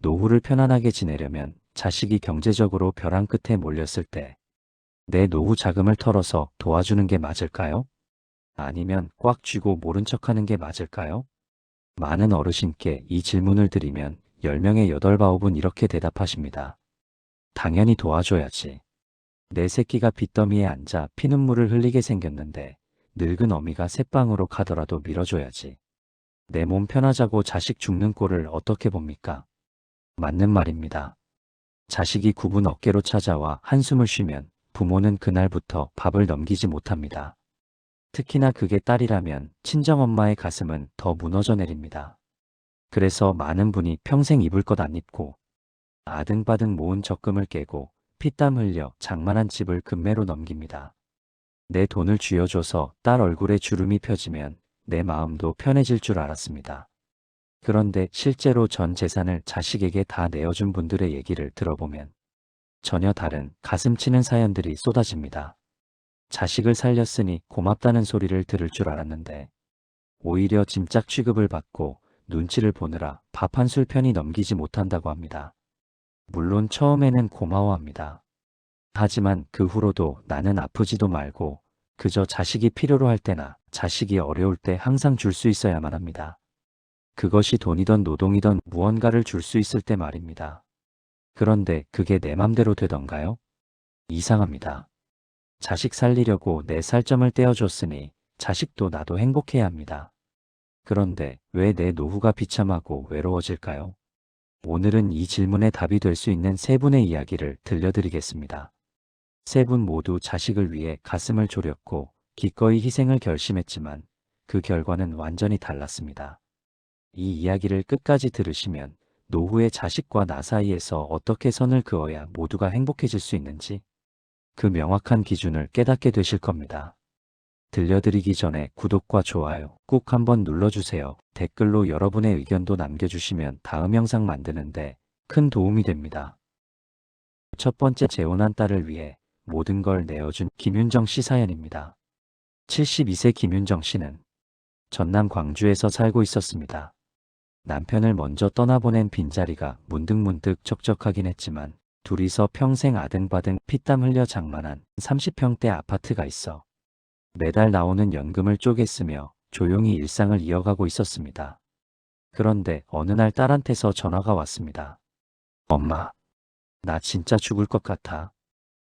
노후를 편안하게 지내려면 자식이 경제적으로 벼랑 끝에 몰렸을 때 내 노후 자금을 털어서 도와주는 게 맞을까요? 아니면 꽉 쥐고 모른 척하는 게 맞을까요? 많은 어르신께 이 질문을 드리면 10명의 8, 9은 이렇게 대답하십니다. 당연히 도와줘야지. 내 새끼가 빚더미에 앉아 피눈물을 흘리게 생겼는데 늙은 어미가 새방으로 가더라도 밀어줘야지. 내 몸 편하자고 자식 죽는 꼴을 어떻게 봅니까? 맞는 말입니다. 자식이 굽은 어깨로 찾아와 한숨을 쉬면 부모는 그날부터 밥을 넘기지 못합니다. 특히나 그게 딸이라면 친정엄마의 가슴은 더 무너져 내립니다. 그래서 많은 분이 평생 입을 것 안 입고 아등바등 모은 적금을 깨고 피땀 흘려 장만한 집을 금매로 넘깁니다. 내 돈을 쥐어줘서 딸 얼굴에 주름이 펴지면 내 마음도 편해질 줄 알았습니다. 그런데 실제로 전 재산을 자식에게 다 내어준 분들의 얘기를 들어보면 전혀 다른 가슴 치는 사연들이 쏟아집니다. 자식을 살렸으니 고맙다는 소리를 들을 줄 알았는데 오히려 짐짝 취급을 받고 눈치를 보느라 밥 한 술 편히 넘기지 못한다고 합니다. 물론 처음에는 고마워합니다. 하지만 그 후로도 나는 아프지도 말고 그저 자식이 필요로 할 때나 자식이 어려울 때 항상 줄 수 있어야만 합니다. 그것이 돈이던 노동이던 무언가를 줄 수 있을 때 말입니다. 그런데 그게 내 맘대로 되던가요? 이상합니다. 자식 살리려고 내 살점을 떼어줬으니 자식도 나도 행복해야 합니다. 그런데 왜 내 노후가 비참하고 외로워질까요? 오늘은 이 질문에 답이 될 수 있는 세 분의 이야기를 들려드리겠습니다. 세 분 모두 자식을 위해 가슴을 졸였고 기꺼이 희생을 결심했지만 그 결과는 완전히 달랐습니다. 이 이야기를 끝까지 들으시면 노후의 자식과 나 사이에서 어떻게 선을 그어야 모두가 행복해질 수 있는지 그 명확한 기준을 깨닫게 되실 겁니다. 들려드리기 전에 구독과 좋아요 꼭 한번 눌러주세요. 댓글로 여러분의 의견도 남겨주시면 다음 영상 만드는데 큰 도움이 됩니다. 첫 번째, 재혼한 딸을 위해 모든 걸 내어준 김윤정 씨 사연입니다. 72세 김윤정 씨는 전남 광주에서 살고 있었습니다. 남편을 먼저 떠나보낸 빈자리가 문득문득 적적하긴 했지만 둘이서 평생 아등바등 피땀 흘려 장만한 30평대 아파트가 있어 매달 나오는 연금을 쪼개 쓰며 조용히 일상을 이어가고 있었습니다. 그런데 어느 날 딸한테서 전화가 왔습니다. 엄마, 나 진짜 죽을 것 같아.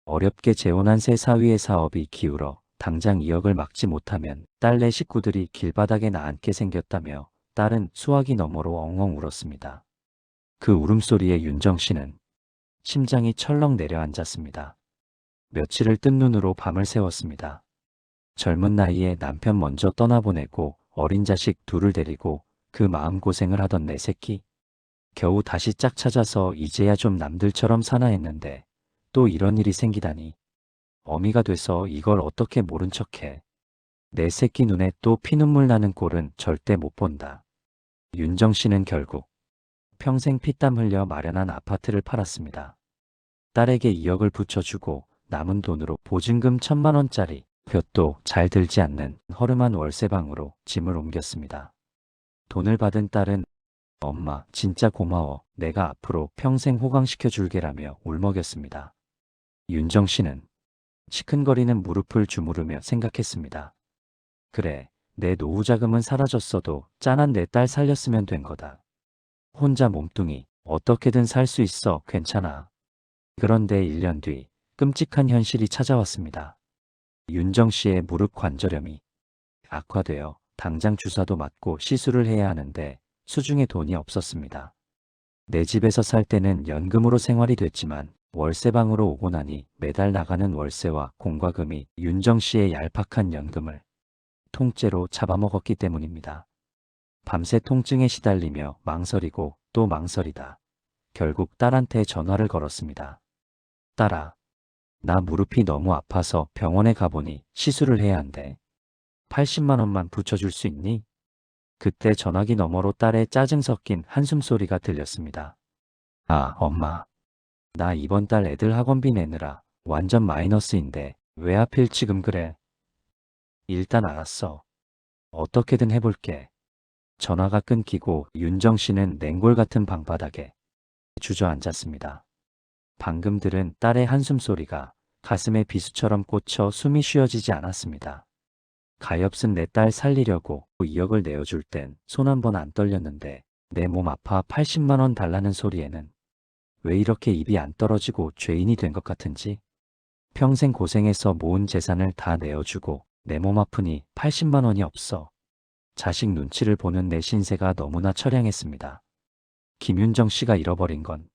어렵게 재혼한 새 사위의 사업이 기울어 당장 2억을 막지 못하면 딸네 식구들이 길바닥에 나앉게 생겼다며 딸은 수화기 너머로 엉엉 울었습니다. 그 울음소리에 윤정 씨는 심장이 철렁 내려앉았습니다. 며칠을 뜬 눈으로 밤을 새웠습니다. 젊은 나이에 남편 먼저 떠나보내고 어린 자식 둘을 데리고 그 마음고생을 하던 내 새끼. 겨우 다시 짝 찾아서 이제야 좀 남들처럼 사나 했는데 또 이런 일이 생기다니. 어미가 돼서 이걸 어떻게 모른 척해. 내 새끼 눈에 또 피눈물 나는 꼴은 절대 못 본다. 윤정 씨는 결국 평생 피땀 흘려 마련한 아파트를 팔았습니다. 딸에게 2억을 붙여주고 남은 돈으로 보증금 1,000만 원짜리 볕도 잘 들지 않는 허름한 월세방으로 짐을 옮겼습니다. 돈을 받은 딸은 엄마 진짜 고마워, 내가 앞으로 평생 호강시켜 줄게라며 울먹였습니다. 윤정 씨는 시큰거리는 무릎을 주무르며 생각했습니다. 그래, 내 노후 자금은 사라졌어도 짠한 내 딸 살렸으면 된 거다. 혼자 몸뚱이 어떻게든 살 수 있어, 괜찮아. 그런데 1년 뒤 끔찍한 현실이 찾아왔습니다. 윤정 씨의 무릎 관절염이 악화되어 당장 주사도 맞고 시술을 해야 하는데 수중에 돈이 없었습니다. 내 집에서 살 때는 연금으로 생활이 됐지만 월세방으로 오고 나니 매달 나가는 월세와 공과금이 윤정 씨의 얄팍한 연금을 통째로 잡아먹었기 때문입니다. 밤새 통증에 시달리며 망설이고 또 망설이다 결국 딸한테 전화를 걸었습니다. 딸아, 나 무릎이 너무 아파서 병원에 가보니 시술을 해야 한대. 80만 원만 붙여줄 수 있니? 그때 전화기 너머로 딸의 짜증 섞인 한숨 소리가 들렸습니다. 아, 엄마. 나 이번 달 애들 학원비 내느라 완전 마이너스인데 왜 하필 지금 그래? 일단 알았어. 어떻게든 해볼게. 전화가 끊기고 윤정 씨는 냉골 같은 방바닥에 주저앉았습니다. 방금 들은 딸의 한숨소리가 가슴에 비수처럼 꽂혀 숨이 쉬어지지 않았습니다. 가엾은 내 딸 살리려고 2억을 내어줄 땐 손 한 번 안 떨렸는데 내 몸 아파 80만 원 달라는 소리에는 왜 이렇게 입이 안 떨어지고 죄인이 된 것 같은지. 평생 고생해서 모은 재산을 다 내어주고 내 몸 아프니 80만 원이 없어. 자식 눈치를 보는 내 신세가 너무나 처량했습니다. 김윤정 씨가 잃어버린 건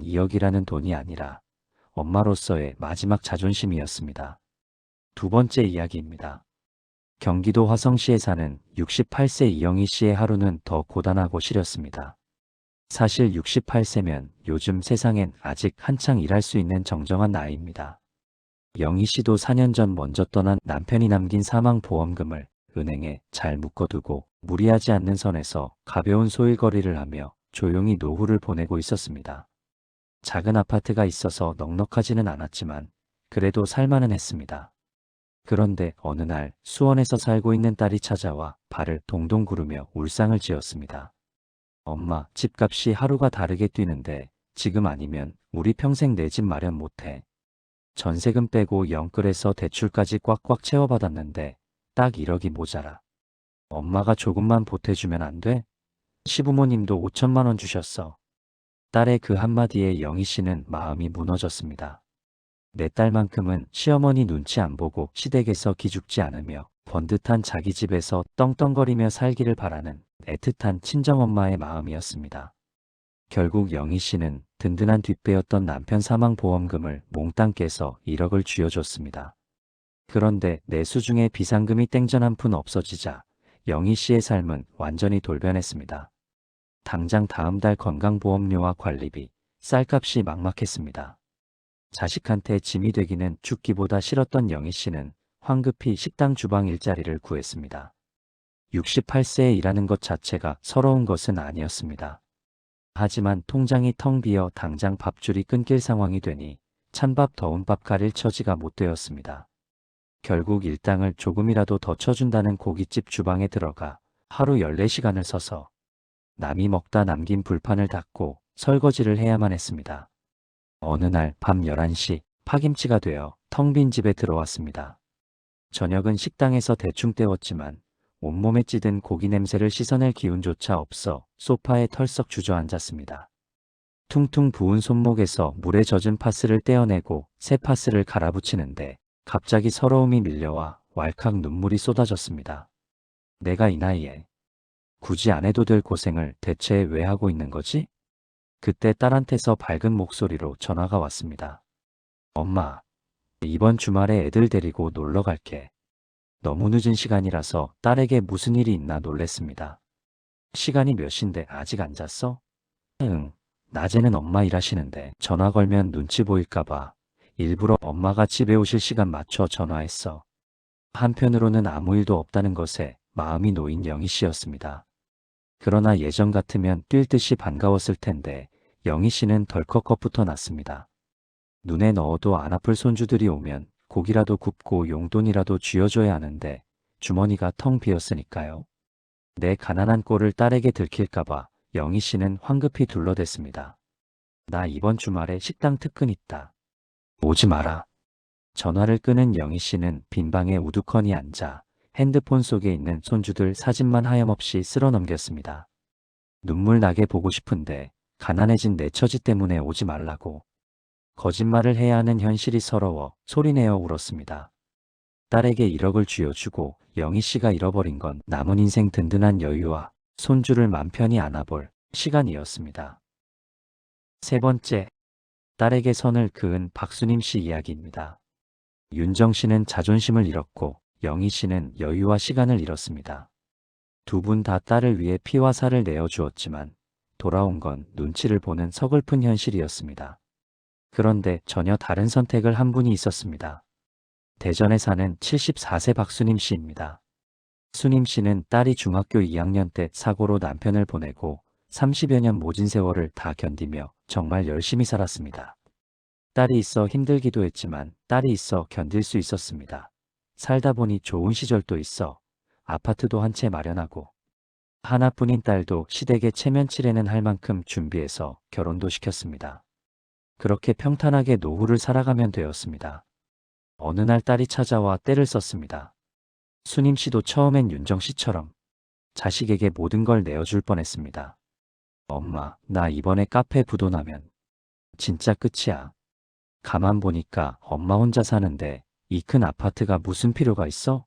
2억이라는 돈이 아니라 엄마로서의 마지막 자존심이었습니다. 두 번째 이야기입니다. 경기도 화성시에 사는 68세 이영희 씨의 하루는 더 고단하고 시렸습니다. 사실 68세면 요즘 세상엔 아직 한창 일할 수 있는 정정한 나이입니다. 영희 씨도 4년 전 먼저 떠난 남편이 남긴 사망보험금을 은행에 잘 묶어두고 무리하지 않는 선에서 가벼운 소일거리를 하며 조용히 노후를 보내고 있었습니다. 작은 아파트가 있어서 넉넉하지는 않았지만 그래도 살만은 했습니다. 그런데 어느 날 수원에서 살고 있는 딸이 찾아와 발을 동동 구르며 울상을 지었습니다. 엄마, 집값이 하루가 다르게 뛰는데 지금 아니면 우리 평생 내 집 마련 못해. 전세금 빼고 영끌에서 대출까지 꽉꽉 채워받았는데 딱 1억이 모자라. 엄마가 조금만 보태주면 안 돼? 시부모님도 5천만 원 주셨어. 딸의 그 한마디에 영희 씨는 마음이 무너졌습니다. 내 딸만큼은 시어머니 눈치 안 보고 시댁에서 기죽지 않으며 번듯한 자기 집에서 떵떵거리며 살기를 바라는 애틋한 친정엄마의 마음이었습니다. 결국 영희 씨는 든든한 뒷배였던 남편 사망보험금을 몽땅 깨서 1억을 쥐어줬습니다. 그런데 내수 중에 비상금이 땡전 한 푼 없어지자 영희 씨의 삶은 완전히 돌변했습니다. 당장 다음 달 건강보험료와 관리비, 쌀값이 막막했습니다. 자식한테 짐이 되기는 죽기보다 싫었던 영희 씨는 황급히 식당 주방 일자리를 구했습니다. 68세에 일하는 것 자체가 서러운 것은 아니었습니다. 하지만 통장이 텅 비어 당장 밥줄이 끊길 상황이 되니 찬밥 더운 밥 가릴 처지가 못 되었습니다. 결국 일당을 조금이라도 더 쳐준다는 고깃집 주방에 들어가 하루 14시간을 서서 남이 먹다 남긴 불판을 닦고 설거지를 해야만 했습니다. 어느 날 밤 11시 파김치가 되어 텅 빈 집에 들어왔습니다. 저녁은 식당에서 대충 때웠지만 온몸에 찌든 고기 냄새를 씻어낼 기운조차 없어 소파에 털썩 주저앉았습니다. 퉁퉁 부은 손목에서 물에 젖은 파스를 떼어내고 새 파스를 갈아붙이는데 갑자기 서러움이 밀려와 왈칵 눈물이 쏟아졌습니다. 내가 이 나이에 굳이 안 해도 될 고생을 대체 왜 하고 있는 거지? 그때 딸한테서 밝은 목소리로 전화가 왔습니다. 엄마, 이번 주말에 애들 데리고 놀러 갈게. 너무 늦은 시간이라서 딸에게 무슨 일이 있나 놀랬습니다. 시간이 몇 시인데 아직 안 잤어? 응, 낮에는 엄마 일하시는데 전화 걸면 눈치 보일까봐 일부러 엄마가 집에 오실 시간 맞춰 전화했어. 한편으로는 아무 일도 없다는 것에 마음이 놓인 영희 씨였습니다. 그러나 예전 같으면 뛸 듯이 반가웠을 텐데 영희 씨는 덜컥 겁부터 났습니다. 눈에 넣어도 안 아플 손주들이 오면 고기라도 굽고 용돈이라도 쥐어줘야 하는데 주머니가 텅 비었으니까요. 내 가난한 꼴을 딸에게 들킬까봐 영희 씨는 황급히 둘러댔습니다. 나 이번 주말에 식당 특근 있다. 오지 마라. 전화를 끄는 영희 씨는 빈방에 우두커니 앉아 핸드폰 속에 있는 손주들 사진만 하염없이 쓸어 넘겼습니다. 눈물 나게 보고 싶은데 가난해진 내 처지 때문에 오지 말라고. 거짓말을 해야 하는 현실이 서러워 소리내어 울었습니다. 딸에게 1억을 쥐어주고 영희 씨가 잃어버린 건 남은 인생 든든한 여유와 손주를 맘 편히 안아볼 시간이었습니다. 세 번째, 딸에게 선을 그은 박수님 씨 이야기입니다. 윤정 씨는 자존심을 잃었고 영희 씨는 여유와 시간을 잃었습니다. 두 분 다 딸을 위해 피와 살을 내어주었지만 돌아온 건 눈치를 보는 서글픈 현실이었습니다. 그런데 전혀 다른 선택을 한 분이 있었습니다. 대전에 사는 74세 박수님 씨입니다. 수님 씨는 딸이 중학교 2학년 때 사고로 남편을 보내고 30여 년 모진 세월을 다 견디며 정말 열심히 살았습니다. 딸이 있어 힘들기도 했지만 딸이 있어 견딜 수 있었습니다. 살다 보니 좋은 시절도 있어 아파트도 한 채 마련하고 하나뿐인 딸도 시댁에 체면 치레는 할 만큼 준비해서 결혼도 시켰습니다. 그렇게 평탄하게 노후를 살아가면 되었습니다. 어느 날 딸이 찾아와 떼를 썼습니다. 수님 씨도 처음엔 윤정 씨처럼 자식에게 모든 걸 내어줄 뻔했습니다. 엄마, 나 이번에 카페 부도나면 진짜 끝이야. 가만 보니까 엄마 혼자 사는데 이 큰 아파트가 무슨 필요가 있어?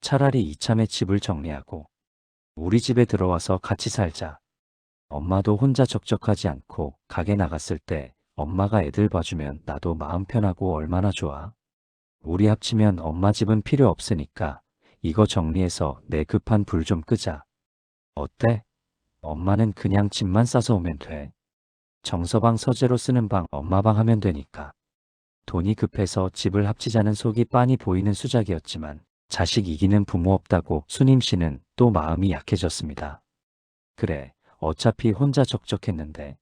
차라리 이참에 집을 정리하고 우리 집에 들어와서 같이 살자. 엄마도 혼자 적적하지 않고 가게 나갔을 때 엄마가 애들 봐주면 나도 마음 편하고 얼마나 좋아. 우리 합치면 엄마 집은 필요 없으니까 이거 정리해서 내 급한 불 좀 끄자. 어때? 엄마는 그냥 집만 싸서 오면 돼. 정서방 서재로 쓰는 방 엄마 방 하면 되니까. 돈이 급해서 집을 합치자는 속이 빤히 보이는 수작이었지만 자식 이기는 부모 없다고 수님 씨는 또 마음이 약해졌습니다. 그래, 어차피 혼자 적적했는데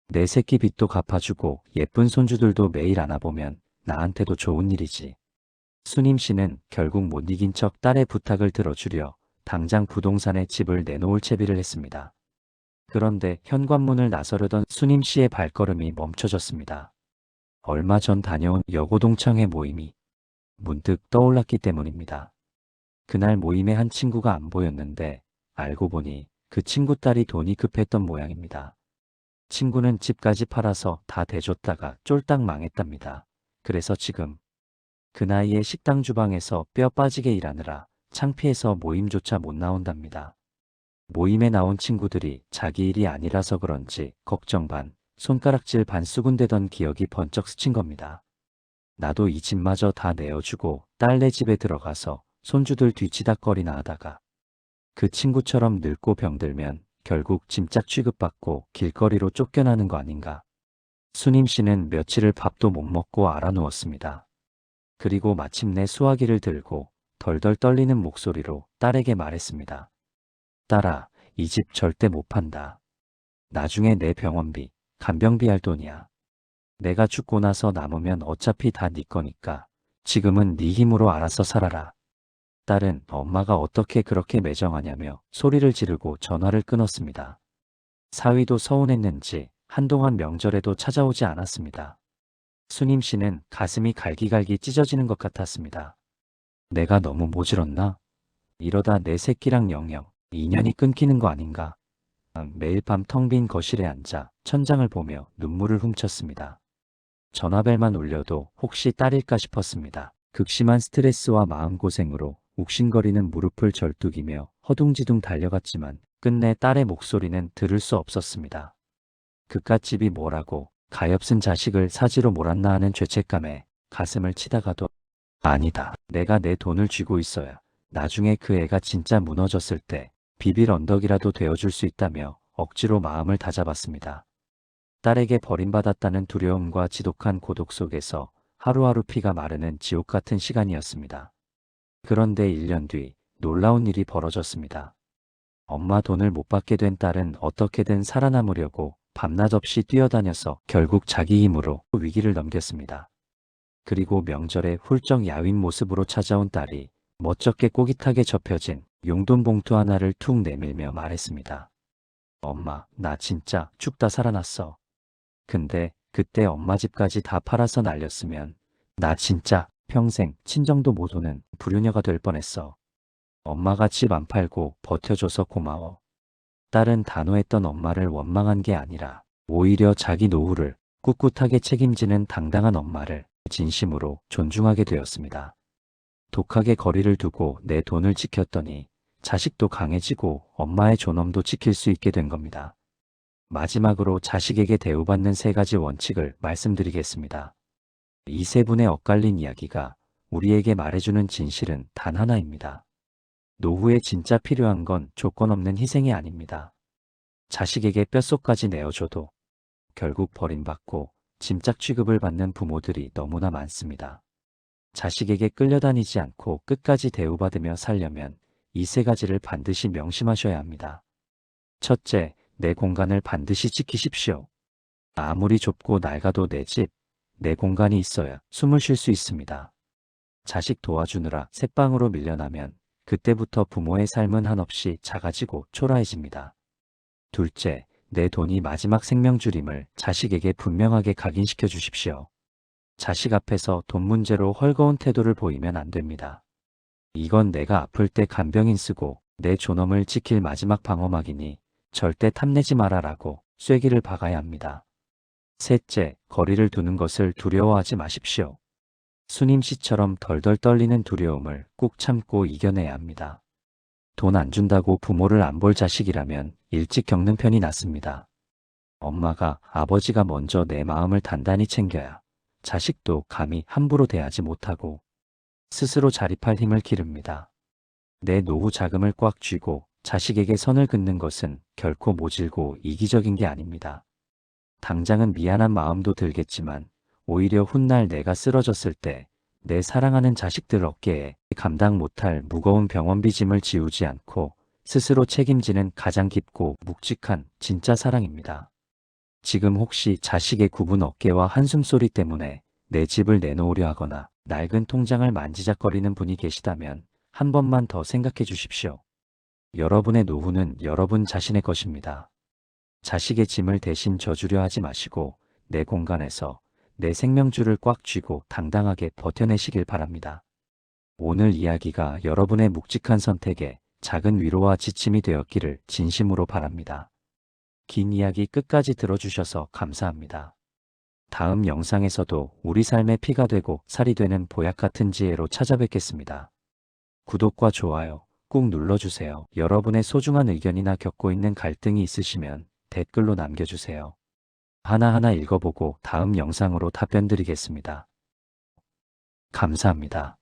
내 새끼 빚도 갚아주고 예쁜 손주들도 매일 안아보면 나한테도 좋은 일이지. 수님 씨는 결국 못 이긴 척 딸의 부탁을 들어주려 당장 부동산에 집을 내놓을 채비를 했습니다. 그런데 현관문을 나서려던 수님 씨의 발걸음이 멈춰졌습니다. 얼마 전 다녀온 여고동창회 모임이 문득 떠올랐기 때문입니다. 그날 모임에 한 친구가 안 보였는데 알고 보니 그 친구 딸이 돈이 급했던 모양입니다. 친구는 집까지 팔아서 다 대줬다가 쫄딱 망했답니다. 그래서 지금 그 나이에 식당 주방에서 뼈 빠지게 일하느라 창피해서 모임조차 못 나온답니다. 모임에 나온 친구들이 자기 일이 아니라서 그런지 걱정 반, 손가락질 반 수군대던 기억이 번쩍 스친 겁니다. 나도 이 집마저 다 내어주고 딸네 집에 들어가서 손주들 뒤치다꺼리나 하다가 그 친구처럼 늙고 병들면 결국 짐짝 취급받고 길거리로 쫓겨나는 거 아닌가. 수님 씨는 며칠을 밥도 못 먹고 알아누웠습니다. 그리고 마침내 수화기를 들고 덜덜 떨리는 목소리로 딸에게 말했습니다. 딸아, 이 집 절대 못 판다. 나중에 내 병원비, 간병비 할 돈이야. 내가 죽고 나서 남으면 어차피 다 네 거니까 지금은 네 힘으로 알아서 살아라. 딸은 엄마가 어떻게 그렇게 매정하냐며 소리를 지르고 전화를 끊었습니다. 사위도 서운했는지 한동안 명절에도 찾아오지 않았습니다. 수님 씨는 가슴이 갈기갈기 찢어지는 것 같았습니다. 내가 너무 모질었나? 이러다 내 새끼랑 영영 인연이 끊기는 거 아닌가? 매일 밤 텅 빈 거실에 앉아 천장을 보며 눈물을 훔쳤습니다. 전화벨만 울려도 혹시 딸일까 싶었습니다. 극심한 스트레스와 마음고생으로 욱신거리는 무릎을 절뚝이며 허둥지둥 달려갔지만 끝내 딸의 목소리는 들을 수 없었습니다. 그깟집이 뭐라고 가엾은 자식을 사지로 몰았나 하는 죄책감에 가슴을 치다가도 아니다. 내가 내 돈을 쥐고 있어야 나중에 그 애가 진짜 무너졌을 때 비빌 언덕이라도 되어줄 수 있다며 억지로 마음을 다잡았습니다. 딸에게 버림받았다는 두려움과 지독한 고독 속에서 하루하루 피가 마르는 지옥 같은 시간이었습니다. 그런데 1년 뒤 놀라운 일이 벌어졌습니다. 엄마 돈을 못 받게 된 딸은 어떻게든 살아남으려고 밤낮 없이 뛰어다녀서 결국 자기 힘으로 위기를 넘겼습니다. 그리고 명절에 훌쩍 야윈 모습으로 찾아온 딸이 멋쩍게 꼬깃하게 접혀진 용돈 봉투 하나를 툭 내밀며 말했습니다. 엄마, 나 진짜 죽다 살아났어. 근데 그때 엄마 집까지 다 팔아서 날렸으면 나 진짜 평생 친정도 못 오는 불효녀가 될 뻔했어. 엄마가 집 안 팔고 버텨줘서 고마워. 딸은 단호했던 엄마를 원망한 게 아니라 오히려 자기 노후를 꿋꿋하게 책임지는 당당한 엄마를 진심으로 존중하게 되었습니다. 독하게 거리를 두고 내 돈을 지켰더니 자식도 강해지고 엄마의 존엄도 지킬 수 있게 된 겁니다. 마지막으로 자식에게 대우받는 3가지 원칙을 말씀드리겠습니다. 이 3분의 엇갈린 이야기가 우리에게 말해주는 진실은 단 하나입니다. 노후에 진짜 필요한 건 조건 없는 희생이 아닙니다. 자식에게 뼛속까지 내어줘도 결국 버림받고 짐짝 취급을 받는 부모들이 너무나 많습니다. 자식에게 끌려다니지 않고 끝까지 대우받으며 살려면 이 3가지를 반드시 명심하셔야 합니다. 첫째, 내 공간을 반드시 지키십시오. 아무리 좁고 낡아도 내 집, 내 공간이 있어야 숨을 쉴 수 있습니다. 자식 도와주느라 새방으로 밀려나면 그때부터 부모의 삶은 한없이 작아지고 초라해집니다. 둘째, 내 돈이 마지막 생명줄임을 자식에게 분명하게 각인시켜 주십시오. 자식 앞에서 돈 문제로 헐거운 태도를 보이면 안 됩니다. 이건 내가 아플 때 간병인 쓰고 내 존엄을 지킬 마지막 방어막이니 절대 탐내지 마라라고 쐐기를 박아야 합니다. 셋째, 거리를 두는 것을 두려워하지 마십시오. 수님 씨처럼 덜덜 떨리는 두려움을 꾹 참고 이겨내야 합니다. 돈 안 준다고 부모를 안 볼 자식이라면 일찍 겪는 편이 낫습니다. 엄마가, 아버지가 먼저 내 마음을 단단히 챙겨야 자식도 감히 함부로 대하지 못하고 스스로 자립할 힘을 기릅니다. 내 노후 자금을 꽉 쥐고 자식에게 선을 긋는 것은 결코 모질고 이기적인 게 아닙니다. 당장은 미안한 마음도 들겠지만 오히려 훗날 내가 쓰러졌을 때 내 사랑하는 자식들 어깨에 감당 못할 무거운 병원비 짐을 지우지 않고 스스로 책임지는 가장 깊고 묵직한 진짜 사랑입니다. 지금 혹시 자식의 굽은 어깨와 한숨소리 때문에 내 집을 내놓으려 하거나 낡은 통장을 만지작거리는 분이 계시다면 한 번만 더 생각해 주십시오. 여러분의 노후는 여러분 자신의 것입니다. 자식의 짐을 대신 져주려 하지 마시고 내 공간에서 내 생명줄을 꽉 쥐고 당당하게 버텨내시길 바랍니다. 오늘 이야기가 여러분의 묵직한 선택에 작은 위로와 지침이 되었기를 진심으로 바랍니다. 긴 이야기 끝까지 들어주셔서 감사합니다. 다음 영상에서도 우리 삶의 피가 되고 살이 되는 보약 같은 지혜로 찾아뵙겠습니다. 구독과 좋아요 꾹 눌러주세요. 여러분의 소중한 의견이나 겪고 있는 갈등이 있으시면 댓글로 남겨주세요. 하나하나 읽어보고 다음 영상으로 답변 드리겠습니다. 감사합니다.